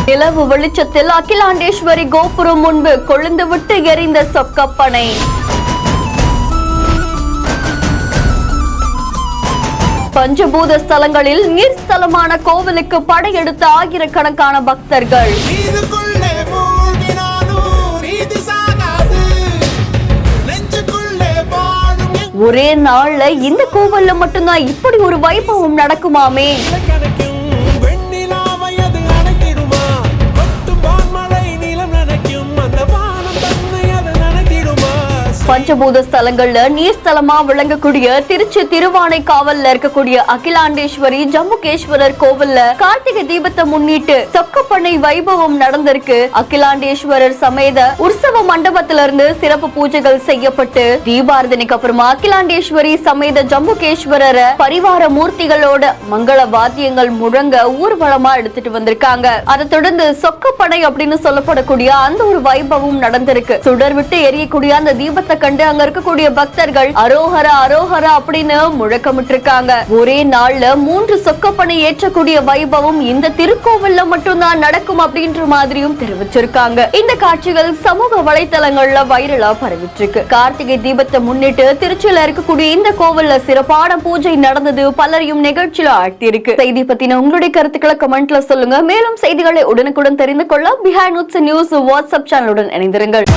நிலவு வெளிச்சத்தில் அகிலாண்டேஸ்வரி கோபுரம் முன்பு கொழுந்து விட்டு எரிந்த சொக்கப்பனை. பஞ்சபூத ஸ்தலங்களில் நீர் ஸ்தலமான கோவிலுக்கு படையெடுத்த ஆயிரக்கணக்கான பக்தர்கள். ஒரே நாள்ல இந்த கோவில்ல மட்டும்தான் இப்படி ஒரு வைபவம் நடக்குமாமே. பஞ்சபூத ஸ்தலங்கள்ல நீர் ஸ்தலமா விளங்கக்கூடிய திருச்சி திருவானைக்காவல்ல இருக்கக்கூடிய அகிலாண்டேஸ்வரி ஜம்புகேஸ்வரர் கோவில்ல கார்த்திகை தீபத்தை முன்னிட்டு சொக்கப்பனை வைபவம் நடந்திருக்கு. அகிலாண்டேஸ்வரர் சமேத உற்சவ மண்டபத்திலிருந்து சிறப்பு பூஜைகள் செய்யப்பட்டு தீபாரதனைக்கு அப்புறமா அகிலாண்டேஸ்வரி சமேத ஜம்புகேஸ்வரரை பரிவார மூர்த்திகளோட மங்கள வாத்தியங்கள் முழங்க ஊர்வலமா எடுத்துட்டு வந்திருக்காங்க. அதை தொடர்ந்து சொக்கப்பனை அப்படின்னு சொல்லப்படக்கூடிய அந்த ஒரு வைபவம் நடந்திருக்கு. சுடர் விட்டு எரியக்கூடிய அந்த தீபத்தை கண்டு அங்க இருக்கக்கூடிய பக்தர்கள் அரோஹரா அரோஹரா அப்படின்னு முழக்கமிட்டு இருக்காங்க. ஒரே நாள்ல 3 சொக்கப்பனை ஏற்றக்கூடிய வைபவம் இந்த திருக்கோவில்ல மட்டும்தான் நடக்கும் அப்படின்ற மாதிரியும் தெரிவிச்சிருக்காங்க. இந்த காட்சிகள் சமூக வலைதளங்கள்ல வைரலா பரவிட்டு இருக்கு. கார்த்திகை தீபத்தை முன்னிட்டு திருச்சியில இருக்கக்கூடிய இந்த கோவில்ல சிறப்பான பூஜை நடந்தது பலரையும் நிகழ்ச்சியில ஆழ்த்தியிருக்கு. செய்தி பத்தின உங்களுடைய கருத்துக்களை கமெண்ட்ல சொல்லுங்க. மேலும் செய்திகளை உடனுக்குடன் தெரிந்து கொள்ள பிஹைண்ட் நியூஸ் வாட்ஸ்அப் சேனலுடன் இணைந்திருங்கள்.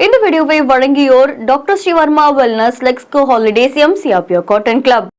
இந்த வீடியோவை வழங்கியோர் doctor Srivarma wellness, Lexco holidays, MCR pure cotton club.